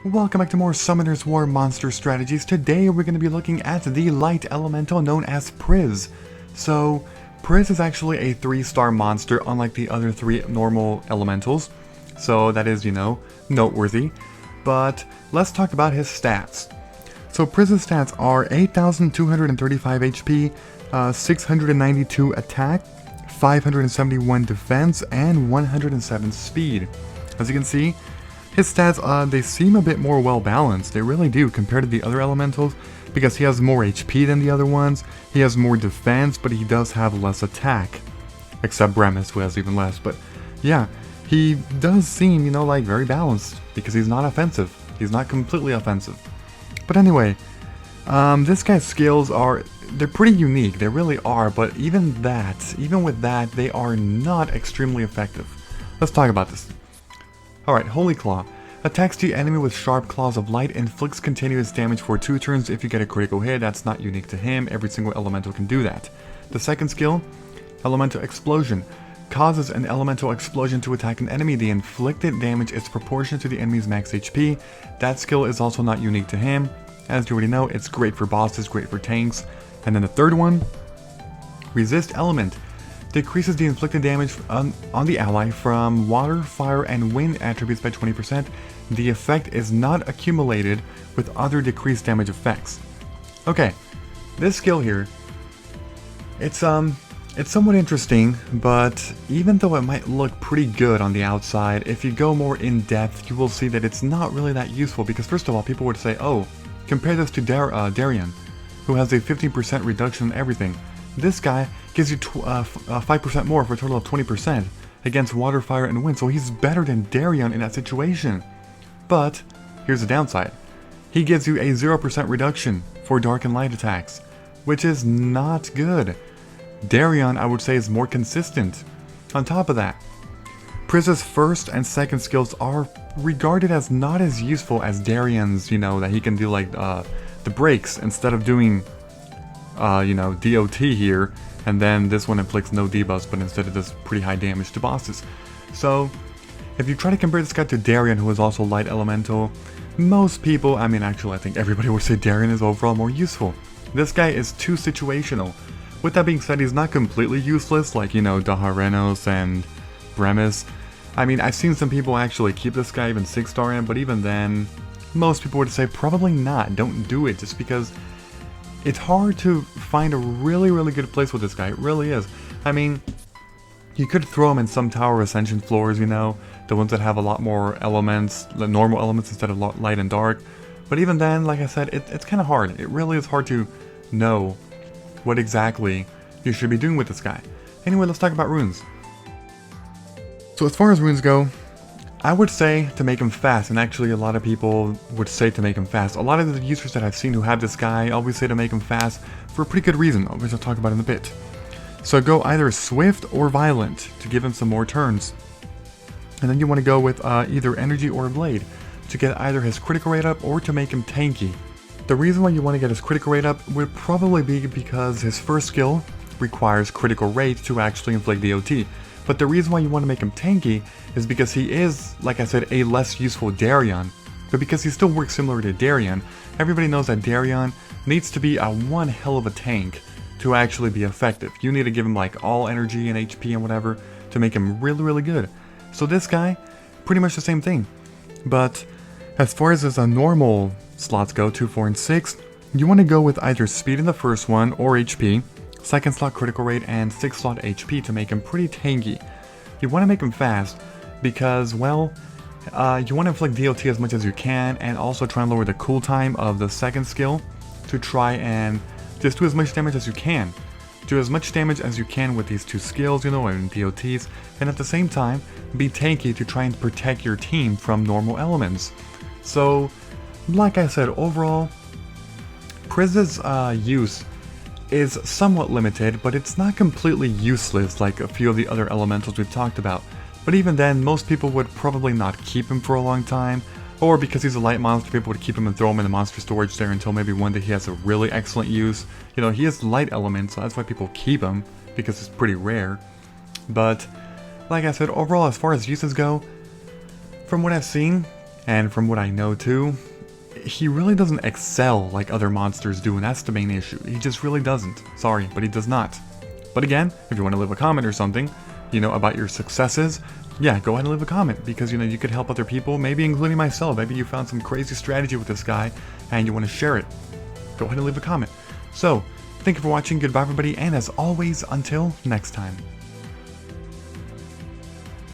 Welcome back to more Summoner's War monster strategies. Today we're going to be looking at the light elemental known as Priz. So, Priz is actually a 3-star monster unlike the other 3 normal elementals. So that is, noteworthy. But let's talk about his stats. So Priz's stats are 8,235 HP, 692 attack, 571 defense, and 107 speed. As you can see, his stats, they seem a bit more well-balanced. They really do compared to the other elementals, because he has more HP than the other ones, he has more defense, but he does have less attack. Except Bremis, who has even less, but yeah, he does seem, like very balanced, because he's not offensive. He's not completely offensive. But anyway, this guy's skills they're pretty unique, they really are, but even with that, they are not extremely effective. Let's talk about this. Alright, Holy Claw. Attacks the enemy with sharp claws of light, inflicts continuous damage for 2 turns if you get a critical hit. That's not unique to him, every single elemental can do that. The second skill, Elemental Explosion. Causes an elemental explosion to attack an enemy. The inflicted damage is proportionate to the enemy's max HP. That skill is also not unique to him. As you already know, it's great for bosses, great for tanks. And then the third one, Resist Element. Decreases the inflicted damage on the ally from water, fire, and wind attributes by 20%. The effect is not accumulated with other decreased damage effects. Okay, this skill here, it's somewhat interesting, but even though it might look pretty good on the outside, if you go more in depth, you will see that it's not really that useful, because first of all, people would say, oh, compare this to Darien, who has a 15% reduction in everything. This guy gives you 5% more for a total of 20% against water, fire, and wind, so he's better than Darien in that situation. But, here's the downside. He gives you a 0% reduction for dark and light attacks, which is not good. Darien, I would say, is more consistent. On top of that, Priz's first and second skills are regarded as not as useful as Darien's, that he can do like the breaks instead of doing DOT here, and then this one inflicts no debuffs, but instead it does pretty high damage to bosses. So, if you try to compare this guy to Darien, who is also light elemental, most people, actually I think everybody would say Darien is overall more useful. This guy is too situational. With that being said, he's not completely useless, like, Daharenos and Bremis. I've seen some people actually keep this guy even 6-star in, but even then, most people would say probably not, don't do it, just because it's hard to find a really good place with this guy. It really is. You could throw him in some Tower Ascension floors, the ones that have a lot more elements, the normal elements instead of light and dark. But even then, like I said, it's kind of hard. It really is hard to know what exactly you should be doing with this guy. Anyway, let's talk about runes. So as far as runes go, I would say to make him fast, and actually a lot of people would say to make him fast. A lot of the users that I've seen who have this guy always say to make him fast for a pretty good reason, which I'll talk about in a bit. So go either swift or violent to give him some more turns. And then you want to go with either energy or blade to get either his critical rate up or to make him tanky. The reason why you want to get his critical rate up would probably be because his first skill requires critical rate to actually inflict DOT. But the reason why you want to make him tanky is because he is, like I said, a less useful Darien. But because he still works similar to Darien, everybody knows that Darien needs to be one hell of a tank to actually be effective. You need to give him like all energy and HP and whatever to make him really good. So this guy, pretty much the same thing. But as far as his normal slots go, 2, 4, and 6, you want to go with either speed in the first one or HP. Second slot critical rate, and 6th slot HP to make him pretty tanky. You want to make him fast because, well, you want to inflict DOT as much as you can, and also try and lower the cooltime of the second skill to try and just do as much damage as you can. Do as much damage as you can with these 2 skills, and DOTs, and at the same time, be tanky to try and protect your team from normal elements. So, like I said, overall, Priz's use is somewhat limited, but it's not completely useless like a few of the other elementals we've talked about. But even then, most people would probably not keep him for a long time, or because he's a light monster, people would keep him and throw him in the monster storage there until maybe one day he has a really excellent use. He is light element, so that's why people keep him, because it's pretty rare. But, like I said, overall, as far as uses go, from what I've seen, And from what I know too, he really doesn't excel like other monsters do, and that's the main issue. He just really doesn't. Sorry, but he does not. But again, if you want to leave a comment or something, you know, about your successes, yeah, go ahead and leave a comment, because, you know, you could help other people, maybe including myself. Maybe you found some crazy strategy with this guy, and you want to share it. Go ahead and leave a comment. So, thank you for watching, goodbye everybody, and as always, until next time.